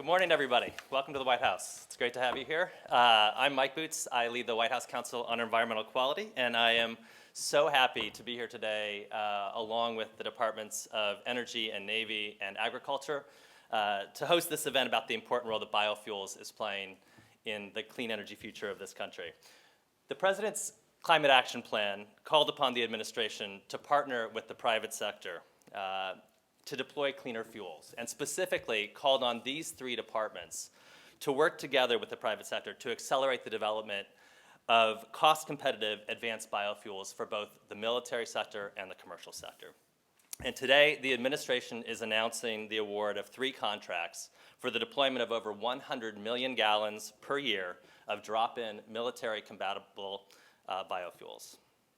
Good morning, everybody. Welcome to the White House. It's great to have you here. I'm Mike Boots. I lead the White House Council on Environmental Quality, and I am so happy to be here today along with the Departments of Energy and Navy and Agriculture to host this event about the important role that biofuels is playing in the clean energy future of this country. The President's Climate Action Plan called upon the administration to partner with the private sector to deploy cleaner fuels, and specifically called on these three departments to work together with the private sector to accelerate the development of cost-competitive advanced biofuels for both the military sector and the commercial sector. And today, the administration is announcing the award of 3 contracts for the deployment of over 100 million gallons per year of drop-in military-compatible biofuels.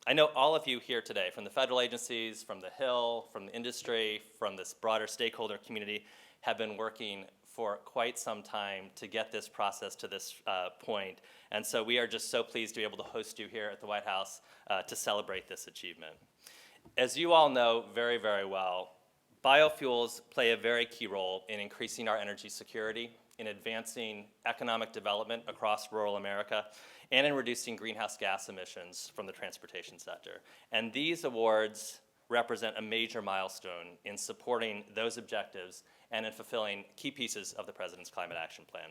I know all of you here today, from the federal agencies, from the Hill, from the industry, from this broader stakeholder community, have been working for quite some time to get this process to this point. And so we are just so pleased to be able to host you here at the White House to celebrate this achievement. As you all know very, very well, biofuels play a very key role in increasing our energy security, in advancing economic development across rural America, and in reducing greenhouse gas emissions from the transportation sector. And these awards represent a major milestone in supporting those objectives and in fulfilling key pieces of the President's Climate Action Plan.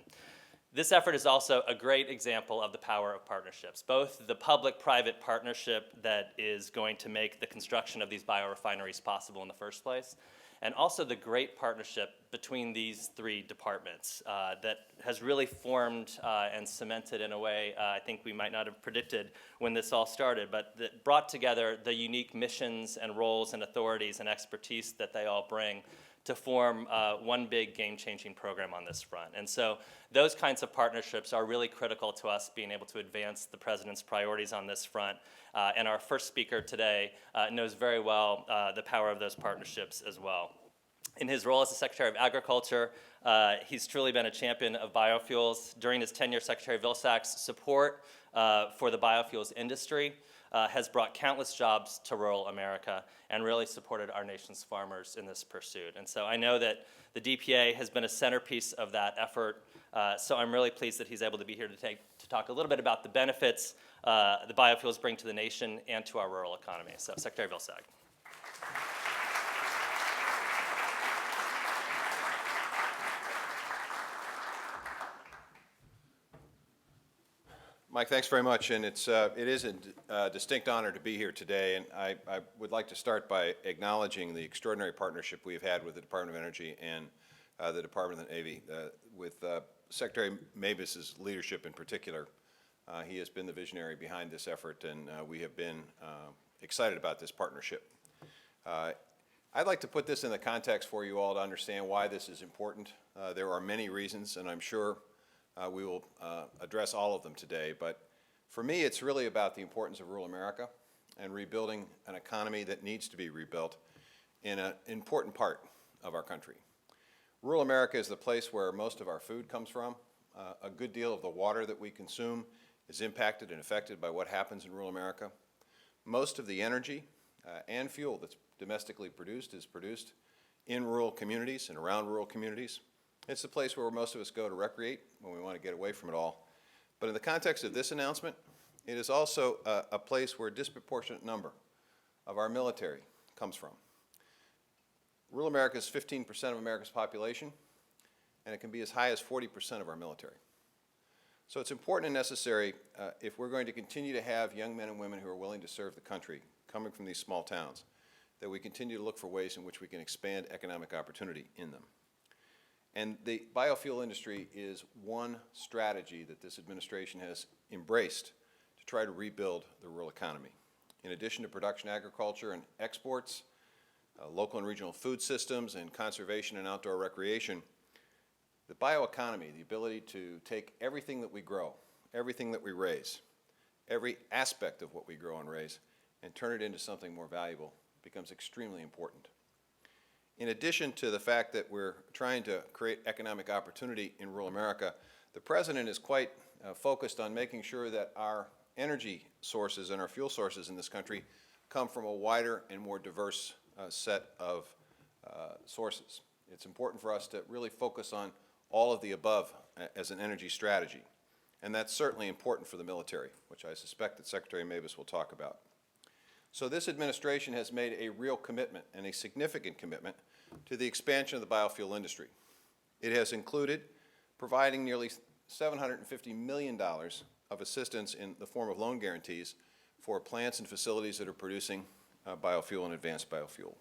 This effort is also a great example of the power of partnerships, both the public-private partnership that is going to make the construction of these biorefineries possible in the first place, and also the great partnership between these 3 departments that has really formed and cemented in a way I think we might not have predicted when this all started, but that brought together the unique missions and roles and authorities and expertise that they all bring to form one big game-changing program on this front. And so those kinds of partnerships are really critical to us being able to advance the President's priorities on this front. And our first speaker today knows very well the power of those partnerships as well. In his role as the Secretary of Agriculture, he's truly been a champion of biofuels. During his tenure, Secretary Vilsack's support for the biofuels industry has brought countless jobs to rural America and really supported our nation's farmers in this pursuit. And so I know that the DPA has been a centerpiece of that effort, so I'm really pleased that he's able to be here to talk a little bit about the benefits the biofuels bring to the nation and to our rural economy. So, Secretary Vilsack. Mike, thanks very much, and it is a distinct honor to be here today, and I would like to start by acknowledging the extraordinary partnership we have had with the Department of Energy and the Department of the Navy. With Secretary Mavis's leadership in particular, he has been the visionary behind this effort, and we have been excited about this partnership. I'd like to put this in the context for you all to understand why this is important. There are many reasons, and I'm sure we will address all of them today, but for me it's really about the importance of rural America and rebuilding an economy that needs to be rebuilt in an important part of our country. Rural America is the place where most of our food comes from. A good deal of the water that we consume is impacted and affected by what happens in rural America. Most of the energy and fuel that's domestically produced is produced in rural communities and around rural communities. It's the place where most of us go to recreate when we want to get away from it all. But in the context of this announcement, it is also a place where a disproportionate number of our military comes from. Rural America is 15% of America's population, and it can be as high as 40% of our military. So it's important and necessary if we're going to continue to have young men and women who are willing to serve the country coming from these small towns, that we continue to look for ways in which we can expand economic opportunity in them. And the biofuel industry is one strategy that this administration has embraced to try to rebuild the rural economy. In addition to production agriculture and exports, local and regional food systems, and conservation and outdoor recreation, the bioeconomy, the ability to take everything that we grow, everything that we raise, every aspect of what we grow and raise, and turn it into something more valuable becomes extremely important. In addition to the fact that we're trying to create economic opportunity in rural America, the President is quite focused on making sure that our energy sources and our fuel sources in this country come from a wider and more diverse set of sources. It's important for us to really focus on all of the above as an energy strategy. And that's certainly important for the military, which I suspect that Secretary Mabus will talk about. So this administration has made a real commitment, and a significant commitment, to the expansion of the biofuel industry. It has included providing nearly $750 million of assistance in the form of loan guarantees for plants and facilities that are producing biofuel and advanced biofuel.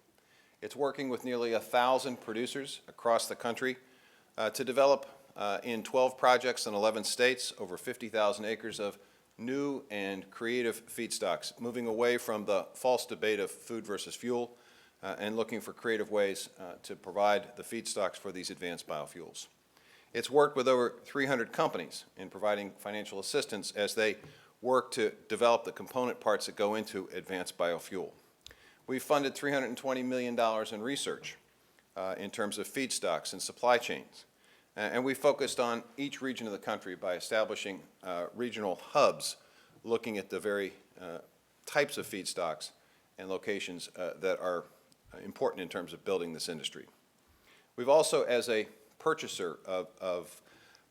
It's working with nearly 1,000 producers across the country to develop in 12 projects in 11 states over 50,000 acres of new and creative feedstocks, moving away from the false debate of food versus fuel and looking for creative ways to provide the feedstocks for these advanced biofuels. It's worked with over 300 companies in providing financial assistance as they work to develop the component parts that go into advanced biofuel. We've funded $320 million in research in terms of feedstocks and supply chains. And we focused on each region of the country by establishing regional hubs looking at the very types of feedstocks and locations that are important in terms of building this industry. We've also, as a purchaser of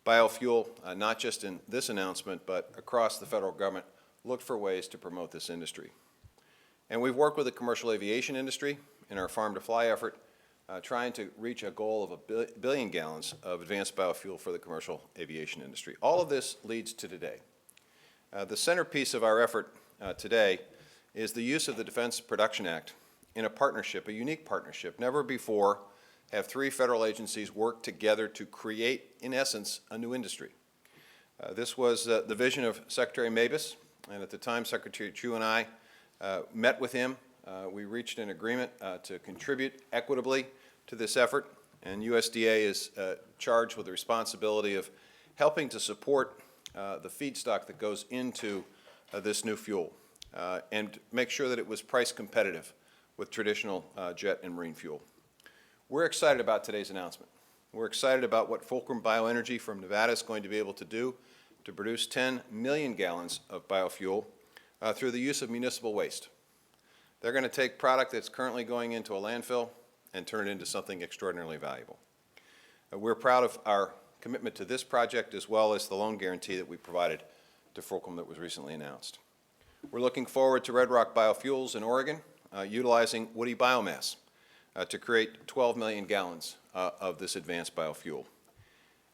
biofuel, not just in this announcement, but across the federal government, looked for ways to promote this industry. And we've worked with the commercial aviation industry in our Farm to Fly effort, trying to reach a goal of 1 billion gallons of advanced biofuel for the commercial aviation industry. All of this leads to today. The centerpiece of our effort today is the use of the Defense Production Act in a partnership, a unique partnership. Never before have 3 federal agencies worked together to create, in essence, a new industry. This was the vision of Secretary Mabus, and at the time Secretary Chu and I met with him. We reached an agreement to contribute equitably to this effort, and USDA is charged with the responsibility of helping to support the feedstock that goes into this new fuel and make sure that it was price competitive with traditional jet and marine fuel. We're excited about today's announcement. We're excited about what Fulcrum Bioenergy from Nevada is going to be able to do to produce 10 million gallons of biofuel through the use of municipal waste. They're going to take product that's currently going into a landfill and turn it into something extraordinarily valuable. We're proud of our commitment to this project as well as the loan guarantee that we provided to Fulcrum that was recently announced. We're looking forward to Red Rock Biofuels in Oregon utilizing woody biomass to create 12 million gallons of this advanced biofuel.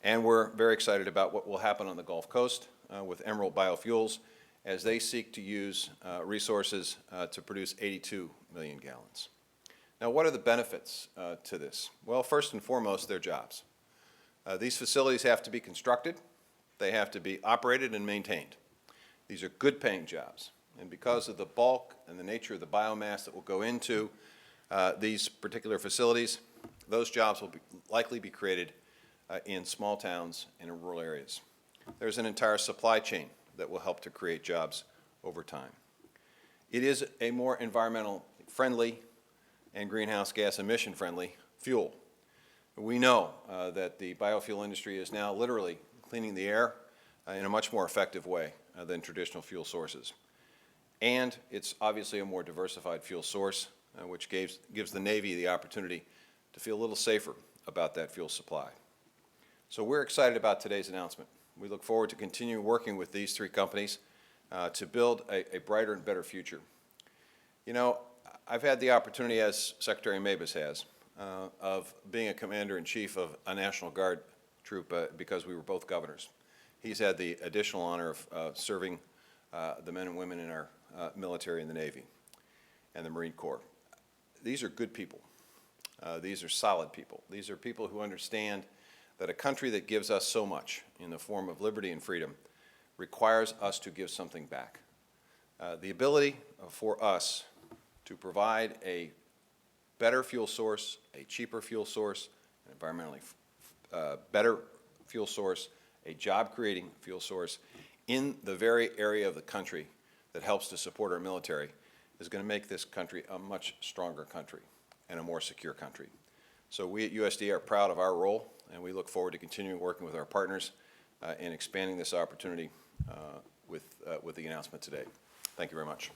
And we're very excited about what will happen on the Gulf Coast with Emerald Biofuels as they seek to use resources to produce 82 million gallons. Now, what are the benefits to this? Well, first and foremost, they're jobs. These facilities have to be constructed. They have to be operated and maintained. These are good-paying jobs. And because of the bulk and the nature of the biomass that will go into these particular facilities, those jobs will likely be created in small towns and in rural areas. There's an entire supply chain that will help to create jobs over time. It is a more environmental friendly and greenhouse gas emission friendly fuel. We know that the biofuel industry is now literally cleaning the air in a much more effective way than traditional fuel sources. And it's obviously a more diversified fuel source, which gives the Navy the opportunity to feel a little safer about that fuel supply. So we're excited about today's announcement. We look forward to continuing working with these 3 companies to build a brighter and better future. You know, I've had the opportunity, as Secretary Mabus has, of being a commander-in-chief of a National Guard troop because we were both governors. He's had the additional honor of serving the men and women in our military and the Navy and the Marine Corps. These are good people. These are solid people. These are people who understand that a country that gives us so much in the form of liberty and freedom requires us to give something back. The ability for us to provide a better fuel source, a cheaper fuel source, an environmentally better fuel source, a job-creating fuel source in the very area of the country that helps to support our military is going to make this country a much stronger country and a more secure country. So we at USDA are proud of our role, and we look forward to continuing working with our partners in expanding this opportunity with the announcement today. Thank you very much.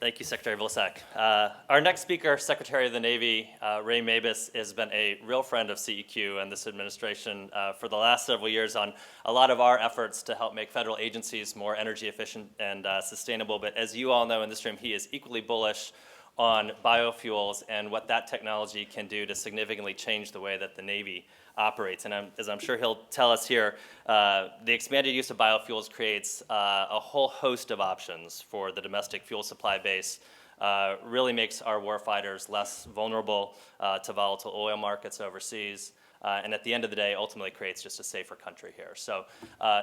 Thank you, Secretary Vilsack. Our next speaker, Secretary of the Navy, Ray Mabus, has been a real friend of CEQ and this administration for the last several years on a lot of our efforts to help make federal agencies more energy efficient and sustainable. But as you all know in this room, he is equally bullish on biofuels and what that technology can do to significantly change the way that the Navy operates. And as I'm sure he'll tell us here, the expanded use of biofuels creates a whole host of options for the domestic fuel supply base, really makes our warfighters less vulnerable to volatile oil markets overseas, and at the end of the day, ultimately creates just a safer country here. So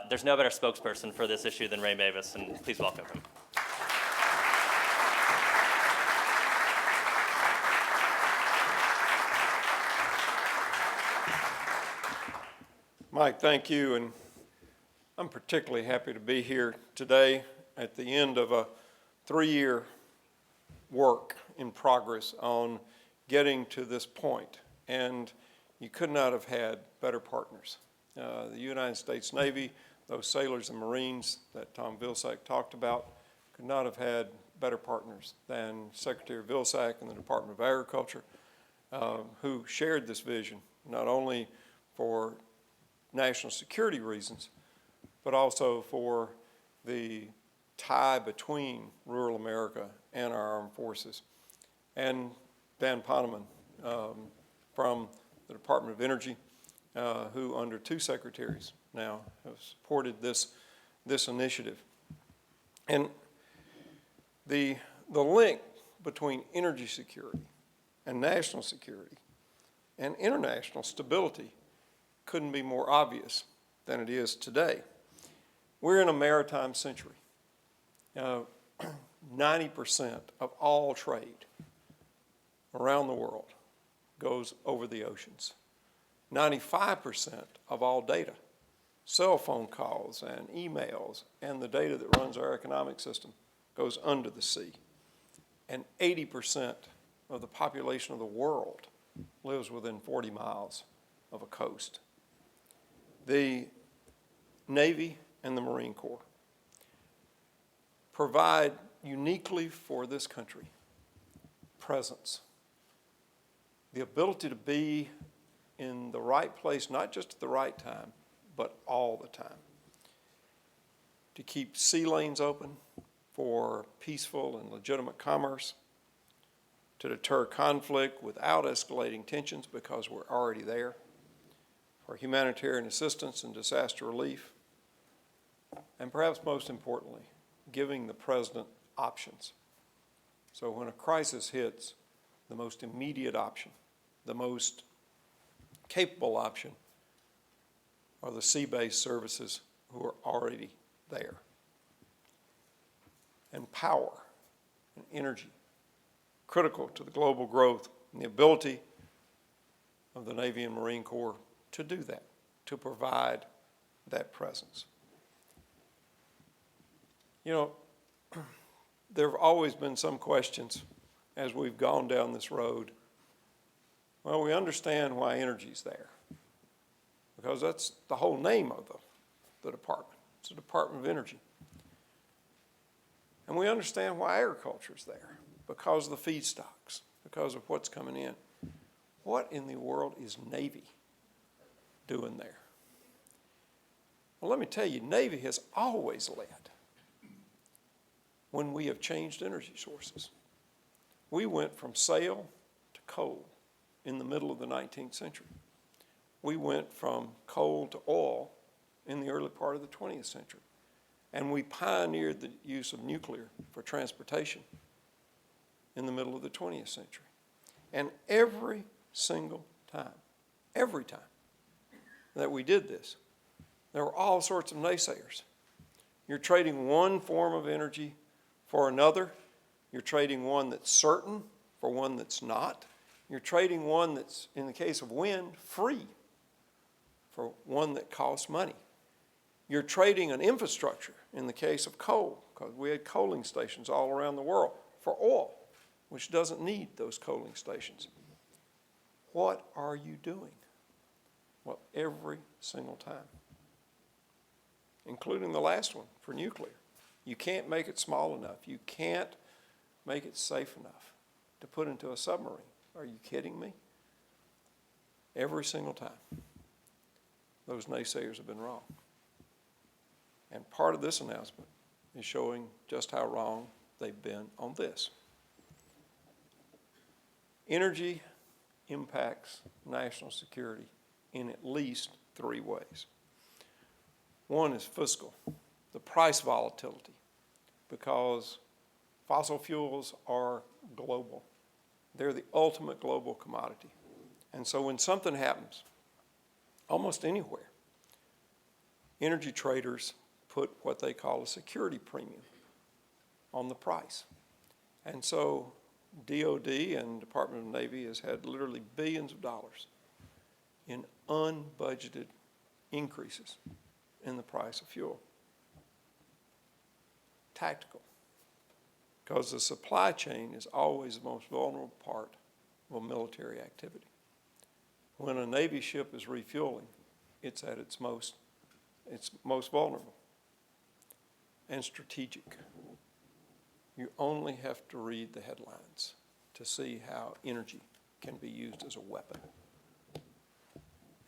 there's no better spokesperson for this issue than Ray Mabus, and please welcome him. Mike, thank you, and I'm particularly happy to be here today at the end of a 3-year work in progress on getting to this point, and you could not have had better partners. The United States Navy, those sailors and Marines that Tom Vilsack talked about, could not have had better partners than Secretary Vilsack and the Department of Agriculture, who shared this vision, not only for national security reasons, but also for the tie between rural America and our armed forces. And Dan Poneman from the Department of Energy, who under 2 secretaries now have supported this initiative. And the link between energy security and national security and international stability couldn't be more obvious than it is today. We're in a maritime century. 90% of all trade around the world goes over the oceans. 95% of all data, cell phone calls and emails, and the data that runs our economic system goes under the sea. And 80% of the population of the world lives within 40 miles of a coast. The Navy and the Marine Corps provide uniquely for this country presence, the ability to be in the right place, not just at the right time, but all the time, to keep sea lanes open for peaceful and legitimate commerce, to deter conflict without escalating tensions because we're already there, for humanitarian assistance and disaster relief, and perhaps most importantly, giving the president options. So when a crisis hits, the most immediate option, the most capable option, are the sea-based services who are already there. And power and energy, critical to the global growth and the ability of the Navy and Marine Corps to do that, to provide that presence. You know, there have always been some questions as we've gone down this road. Well, we understand why energy's there, because that's the whole name of the department. It's the Department of Energy. And we understand why agriculture's there, because of the feedstocks, because of what's coming in. What in the world is Navy doing there? Well, let me tell you, Navy has always led when we have changed energy sources. We went from sail to coal in the middle of the 19th century. We went from coal to oil in the early part of the 20th century. And we pioneered the use of nuclear for transportation in the middle of the 20th century. And every single time that we did this, there were all sorts of naysayers. You're trading one form of energy for another. You're trading one that's certain for one that's not. You're trading one that's, in the case of wind, free for one that costs money. You're trading an infrastructure, in the case of coal, because we had coaling stations all around the world, for oil, which doesn't need those coaling stations. What are you doing? Well, every single time, including the last one for nuclear. You can't make it small enough. You can't make it safe enough to put into a submarine. Are you kidding me? Every single time, those naysayers have been wrong. And part of this announcement is showing just how wrong they've been on this. Energy impacts national security in at least 3 ways. One is fiscal, the price volatility, because fossil fuels are global. They're the ultimate global commodity. And so when something happens, almost anywhere, energy traders put what they call a security premium on the price. And so DOD and Department of Navy has had literally billions of dollars in unbudgeted increases in the price of fuel. Tactical, because the supply chain is always the most vulnerable part of a military activity. When a Navy ship is refueling, it's at its most vulnerable. And strategic. You only have to read the headlines to see how energy can be used as a weapon.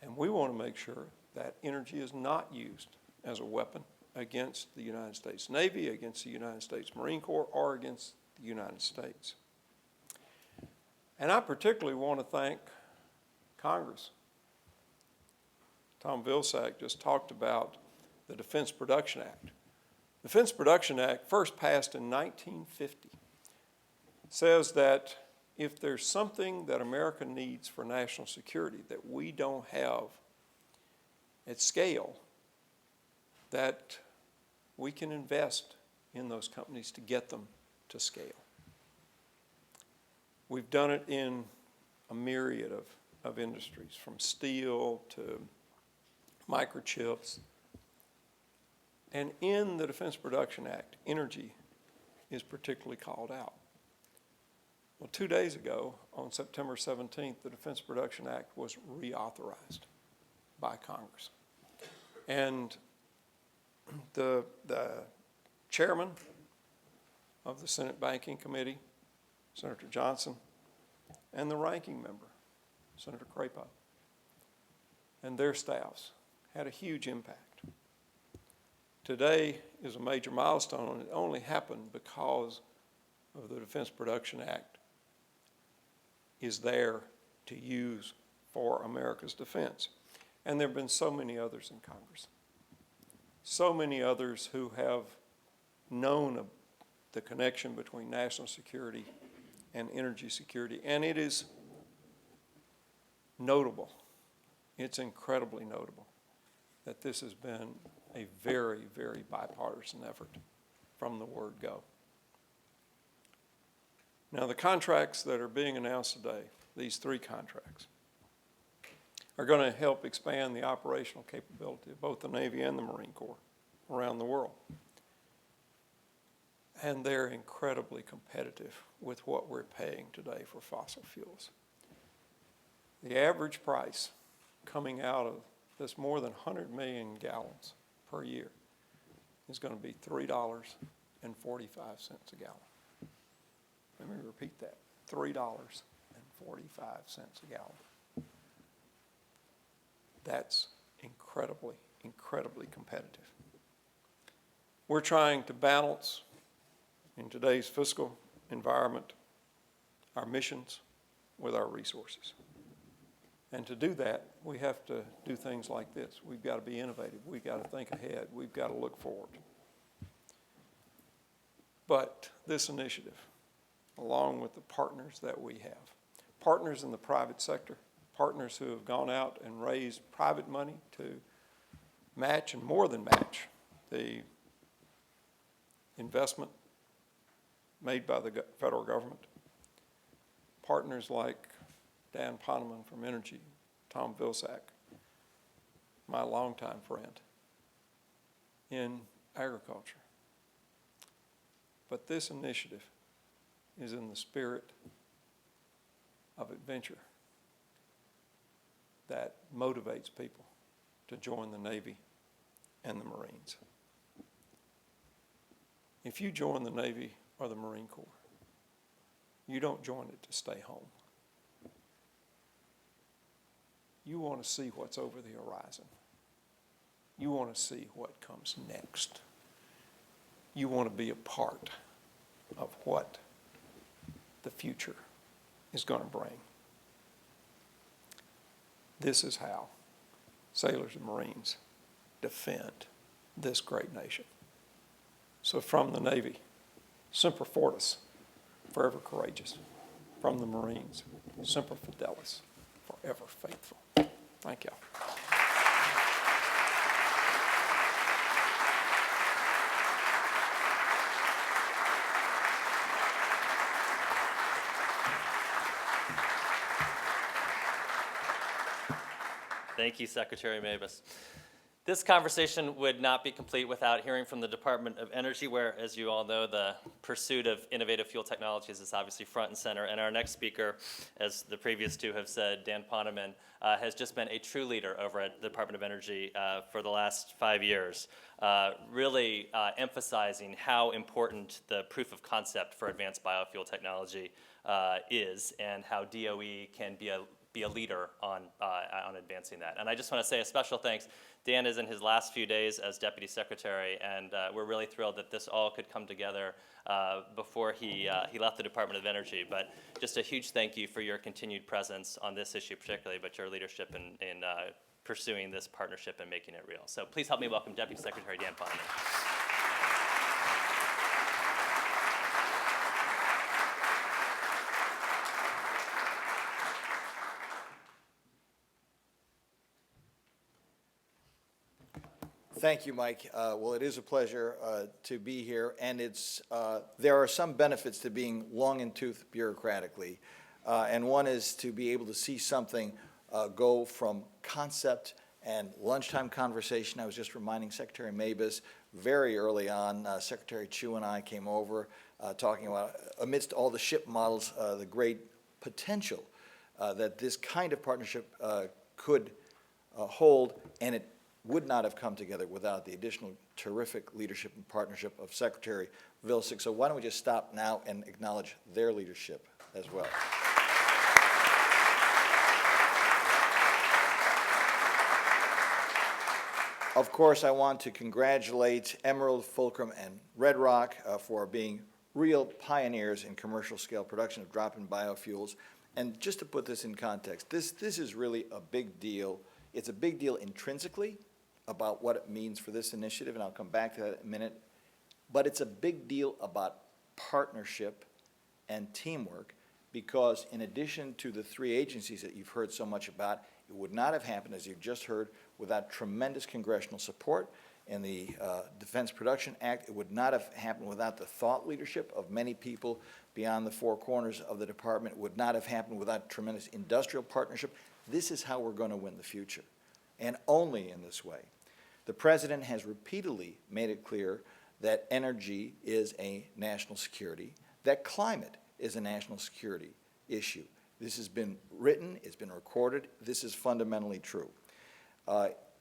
And we want to make sure that energy is not used as a weapon against the United States Navy, against the United States Marine Corps, or against the United States. And I particularly want to thank Congress. Tom Vilsack just talked about the Defense Production Act. The Defense Production Act, first passed in 1950, says that if there's something that America needs for national security that we don't have at scale, that we can invest in those companies to get them to scale. We've done it in a myriad of industries, from steel to microchips. And in the Defense Production Act, energy is particularly called out. Well, 2 days ago, on September 17th, the Defense Production Act was reauthorized by Congress. And the chairman of the Senate Banking Committee, Senator Johnson, and the ranking member, Senator Crapo, and their staffs had a huge impact. Today is a major milestone, and it only happened because of the Defense Production Act is there to use for America's defense. And there have been so many others in Congress, so many others who have known the connection between national security and energy security, and it is notable. It's incredibly notable that this has been a very, very bipartisan effort from the word go. Now, the contracts that are being announced today, these 3 contracts, are going to help expand the operational capability of both the Navy and the Marine Corps around the world. And they're incredibly competitive with what we're paying today for fossil fuels. The average price coming out of this more than 100 million gallons per year is going to be $3.45 a gallon. Let me repeat that, $3.45 a gallon. That's incredibly, incredibly competitive. We're trying to balance, in today's fiscal environment, our missions with our resources. And to do that, we have to do things like this. We've got to be innovative. We've got to think ahead. We've got to look forward. But this initiative, along with the partners that we have, partners in the private sector, partners who have gone out and raised private money to match and more than match the investment made by the federal government, partners like Dan Poneman from Energy, Tom Vilsack, my longtime friend in agriculture. But this initiative is in the spirit of adventure that motivates people to join the Navy and the Marines. If you join the Navy or the Marine Corps, You don't join it to stay home. You want to see what's over the horizon. You want to see what comes next. You want to be a part of what the future is going to bring. This is how sailors and Marines defend this great nation. So from the Navy, Semper Fortis, forever courageous. From the Marines, Semper Fidelis, forever faithful. Thank y'all. Thank you, Secretary Mabus. This conversation would not be complete without hearing from the Department of Energy, where, as you all know, the pursuit of innovative fuel technologies is obviously front and center. And our next speaker, as the previous two have said, Dan Poneman, has just been a true leader over at the Department of Energy for the last 5 years, really emphasizing how important the proof of concept for advanced biofuel technology is, and how DOE can be a leader on advancing that. And I just want to say a special thanks. Dan is in his last few days as Deputy Secretary, and we're really thrilled that this all could come together before he left the Department of Energy. But just a huge thank you for your continued presence on this issue particularly, but your leadership in pursuing this partnership and making it real. So please help me welcome Deputy Secretary Dan Poneman. Thank you, Mike. Well, it is a pleasure to be here, and there are some benefits to being long in tooth bureaucratically, and one is to be able to see something go from concept and lunchtime conversation. I was just reminding Secretary Mabus very early on, Secretary Chu and I came over talking about, amidst all the ship models, the great potential that this kind of partnership could hold, and it would not have come together without the additional terrific leadership and partnership of Secretary Vilsack. So why don't we just stop now and acknowledge their leadership as well. Of course, I want to congratulate Emerald, Fulcrum, and Red Rock for being real pioneers in commercial scale production of drop-in biofuels. And just to put this in context, this is really a big deal. It's a big deal intrinsically about what it means for this initiative, and I'll come back to that in a minute. But it's a big deal about partnership and teamwork, because in addition to the three agencies that you've heard so much about, it would not have happened, as you've just heard, without tremendous congressional support in the Defense Production Act. It would not have happened without the thought leadership of many people beyond the four corners of the department. It would not have happened without tremendous industrial partnership. This is how we're going to win the future, and only in this way. The President has repeatedly made it clear that energy is a national security, that climate is a national security issue. This has been written, it's been recorded, this is fundamentally true.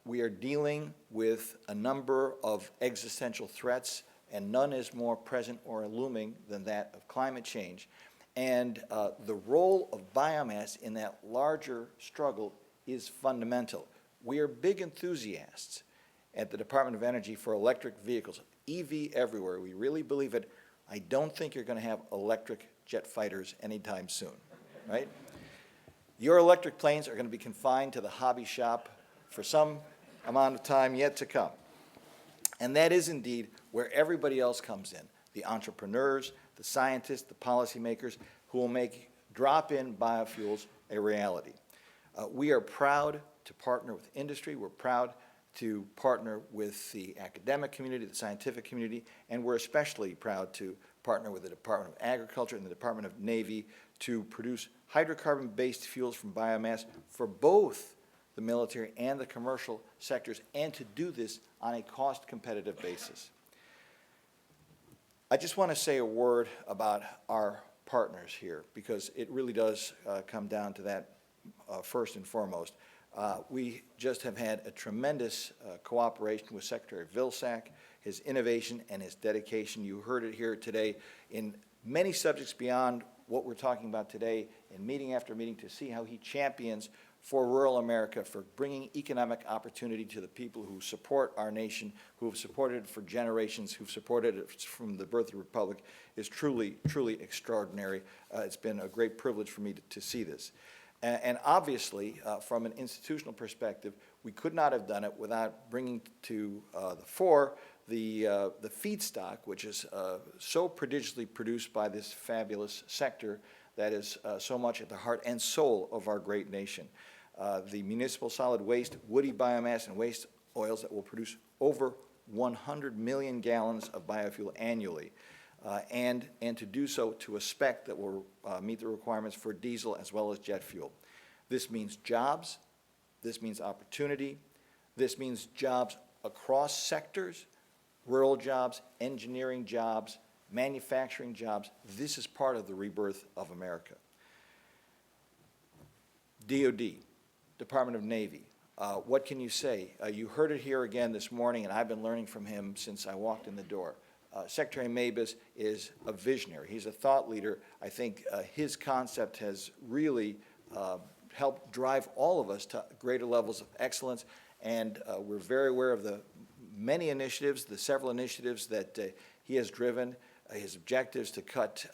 We are dealing with a number of existential threats, and none is more present or looming than that of climate change. And the role of biomass in that larger struggle is fundamental. We are big enthusiasts at the Department of Energy for electric vehicles, EV everywhere. We really believe it. I don't think you're going to have electric jet fighters anytime soon, right? Your electric planes are going to be confined to the hobby shop for some amount of time yet to come. And that is indeed where everybody else comes in, the entrepreneurs, the scientists, the policymakers, who will make drop-in biofuels a reality. We are proud to partner with industry. We're proud to partner with the academic community, the scientific community, and we're especially proud to partner with the Department of Agriculture and the Department of Navy to produce hydrocarbon-based fuels from biomass for both the military and the commercial sectors, and to do this on a cost-competitive basis. I just want to say a word about our partners here, because it really does come down to that first and foremost. We just have had a tremendous cooperation with Secretary Vilsack, his innovation and his dedication. You heard it here today in many subjects beyond what we're talking about today in meeting after meeting to see how he champions for rural America, for bringing economic opportunity to the people who support our nation, who have supported it for generations, who've supported it from the birth of the Republic, is truly, truly extraordinary. It's been a great privilege for me to see this. And obviously, from an institutional perspective, we could not have done it without bringing to the fore the feedstock, which is so prodigiously produced by this fabulous sector that is so much at the heart and soul of our great nation. The municipal solid waste, woody biomass, and waste oils that will produce over 100 million gallons of biofuel annually, and to do so to a spec that will meet the requirements for diesel as well as jet fuel. This means jobs, this means opportunity, this means jobs across sectors, rural jobs, engineering jobs, manufacturing jobs. This is part of the rebirth of America. DOD, Department of Navy, what can you say? You heard it here again this morning, and I've been learning from him since I walked in the door. Secretary Mabus is a visionary. He's a thought leader. I think his concept has really helped drive all of us to greater levels of excellence, and we're very aware of the many initiatives, the several initiatives that he has driven, his objectives to cut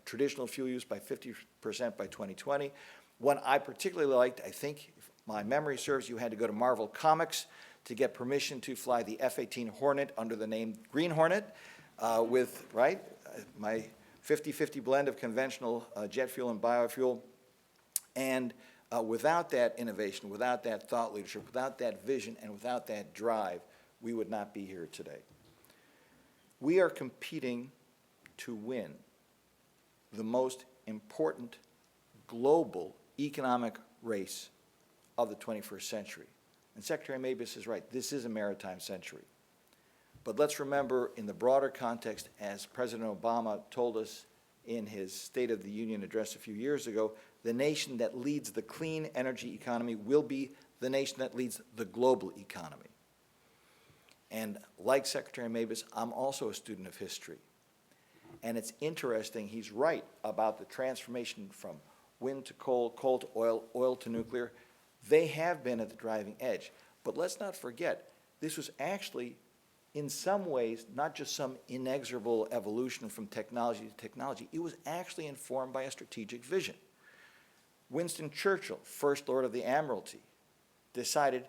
traditional fuel use by 50% by 2020. One I particularly liked, I think, if my memory serves, you had to go to Marvel Comics to get permission to fly the F-18 Hornet under the name Green Hornet with, right, my 50-50 blend of conventional jet fuel and biofuel. And without that innovation, without that thought leadership, without that vision, and without that drive, we would not be here today. We are competing to win the most important global economic race of the 21st century. And Secretary Mabus is right, this is a maritime century. But let's remember, in the broader context, as President Obama told us in his State of the Union address a few years ago, the nation that leads the clean energy economy will be the nation that leads the global economy. And like Secretary Mabus, I'm also a student of history. And it's interesting, he's right about the transformation from wind to coal, coal to oil, oil to nuclear. They have been at the driving edge. But let's not forget, this was actually, in some ways, not just some inexorable evolution from technology to technology. It was actually informed by a strategic vision. Winston Churchill, First Lord of the Admiralty, decided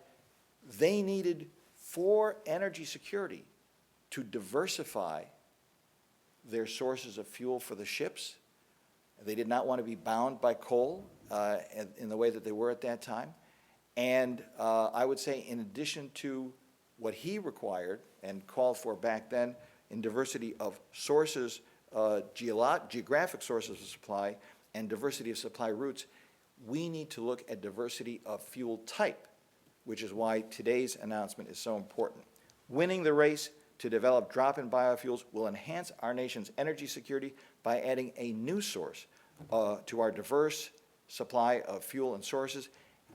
they needed, for energy security, to diversify their sources of fuel for the ships. They did not want to be bound by coal in the way that they were at that time. And I would say, in addition to what he required and called for back then in diversity of sources, geographic sources of supply, and diversity of supply routes, we need to look at diversity of fuel type, which is why today's announcement is so important. Winning the race to develop drop-in biofuels will enhance our nation's energy security by adding a new source to our diverse supply of fuel and sources,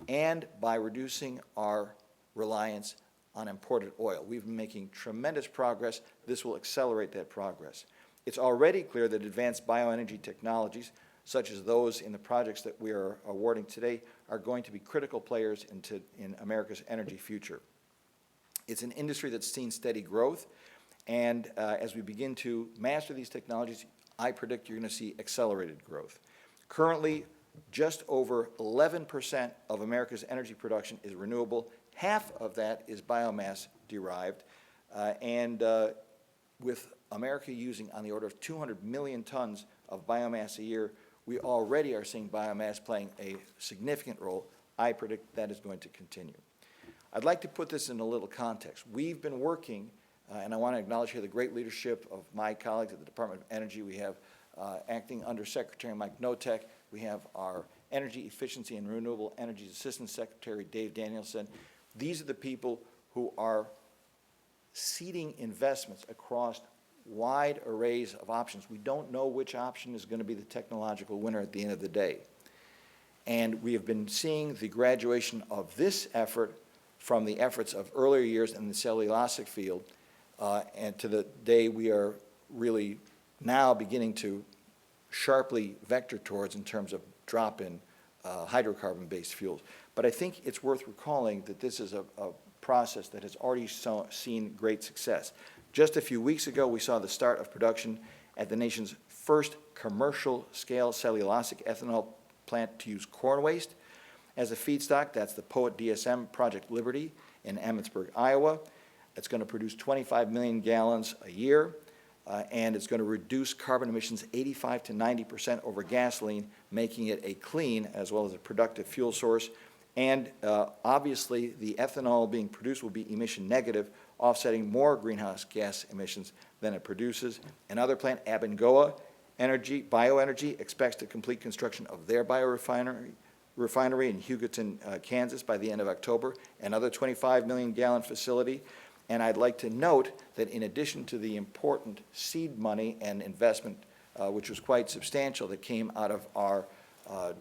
and by reducing our reliance on imported oil. We've been making tremendous progress. This will accelerate that progress. It's already clear that advanced bioenergy technologies, such as those in the projects that we are awarding today, are going to be critical players in America's energy future. It's an industry that's seen steady growth, and as we begin to master these technologies, I predict you're going to see accelerated growth. Currently, just over 11% of America's energy production is renewable. Half of that is biomass derived, and with America using on the order of 200 million tons of biomass a year, we already are seeing biomass playing a significant role. I predict that is going to continue. I'd like to put this in a little context. We've been working, and I want to acknowledge here the great leadership of my colleagues at the Department of Energy. We have, acting under Secretary Mike Notek, we have our Energy Efficiency and Renewable Energy Assistant Secretary, Dave Danielson. These are the people who are seeding investments across wide arrays of options. We don't know which option is going to be the technological winner at the end of the day. And we have been seeing the graduation of this effort from the efforts of earlier years in the cellulosic field, and to the day we are really now beginning to sharply vector towards in terms of drop-in hydrocarbon-based fuels. But I think it's worth recalling that this is a process that has already seen great success. Just a few weeks ago, we saw the start of production at the nation's first commercial-scale cellulosic ethanol plant to use corn waste as a feedstock. That's the POET DSM Project Liberty in Emmitsburg, Iowa. It's going to produce 25 million gallons a year, and it's going to reduce carbon emissions 85 to 90% over gasoline, making it a clean as well as a productive fuel source. And obviously, the ethanol being produced will be emission negative, offsetting more greenhouse gas emissions than it produces. Another plant, Abengoa Bioenergy, expects to complete construction of their biorefinery in Hugoton, Kansas by the end of October, another 25 million gallon facility. And I'd like to note that in addition to the important seed money and investment, which was quite substantial, that came out of our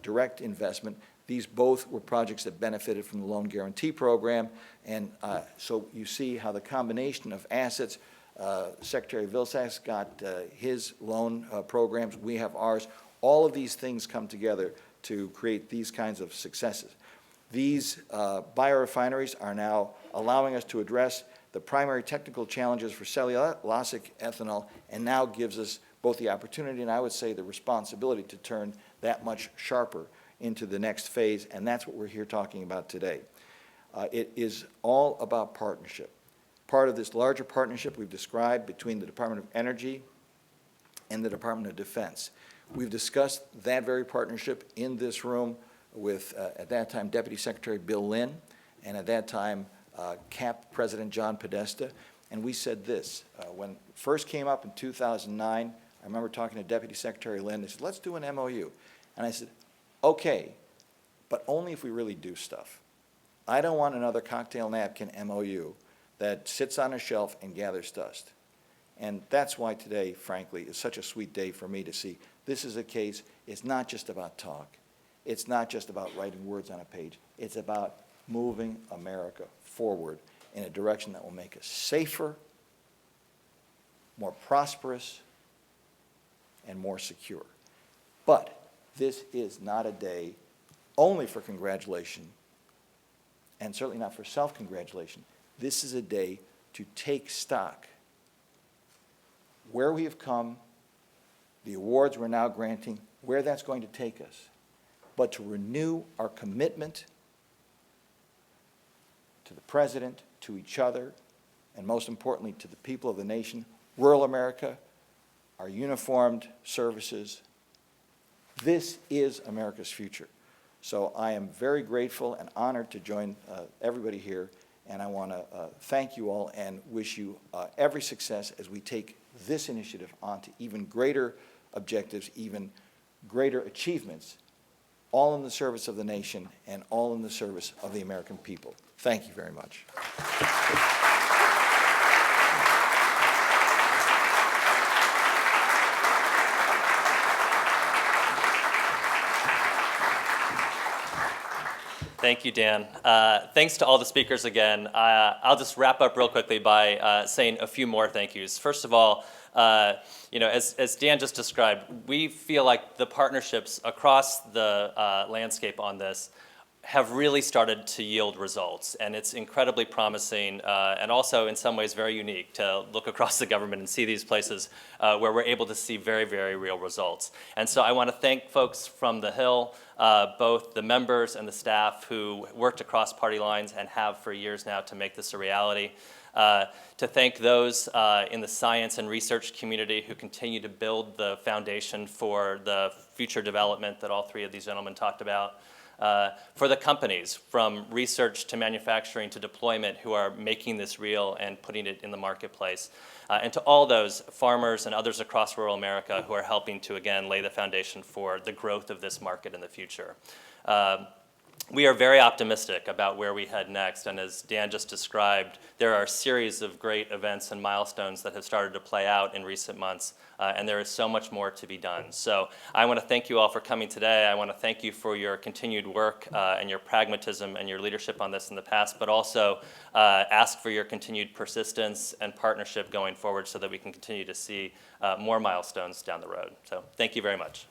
direct investment, these both were projects that benefited from the loan guarantee program. And so you see how the combination of assets, Secretary Vilsack's got his loan programs, we have ours. All of these things come together to create these kinds of successes. These biorefineries are now allowing us to address the primary technical challenges for cellulosic ethanol, and now gives us both the opportunity and I would say the responsibility to turn that much sharper into the next phase, and that's what we're here talking about today. It is all about partnership. Part of this larger partnership we've described between the Department of Energy and the Department of Defense. We've discussed that very partnership in this room with, at that time, Deputy Secretary Bill Lynn, and at that time, CAP President John Podesta, and we said this. When it first came up in 2009, I remember talking to Deputy Secretary Lynn. They said, let's do an MOU. And I said, okay, but only if we really do stuff. I don't want another cocktail napkin MOU that sits on a shelf and gathers dust. And that's why today, frankly, is such a sweet day for me to see this is a case. It's not just about talk. It's not just about writing words on a page. It's about moving America forward in a direction that will make us safer, more prosperous, and more secure. But this is not a day only for congratulation, and certainly not for self-congratulation. This is a day to take stock where we have come, the awards we're now granting, where that's going to take us, but to renew our commitment to the President, to each other, and most importantly to the people of the nation, rural America, our uniformed services. This is America's future. So I am very grateful and honored to join everybody here, and I want to thank you all and wish you every success as we take this initiative on to even greater objectives, even greater achievements, all in the service of the nation and all in the service of the American people. Thank you very much. Thank you, Dan. Thanks to all the speakers again. I'll just wrap up real quickly by saying a few more thank yous. First of all, as Dan just described, we feel like the partnerships across the landscape on this have really started to yield results, and it's incredibly promising and also in some ways very unique to look across the government and see these places where we're able to see very, very real results. And so I want to thank folks from the Hill, both the members and the staff who worked across party lines and have for years now to make this a reality. To thank those in the science and research community who continue to build the foundation for the future development that all three of these gentlemen talked about. For the companies, from research to manufacturing to deployment, who are making this real and putting it in the marketplace. And to all those farmers and others across rural America who are helping to, again, lay the foundation for the growth of this market in the future. we are very optimistic about where we head next, and as Dan just described, there are a series of great events and milestones that have started to play out in recent months, and there is so much more to be done. So I want to thank you all for coming today. I want to thank you for your continued work and your pragmatism and your leadership on this in the past, but also ask for your continued persistence and partnership going forward so that we can continue to see more milestones down the road. So thank you very much.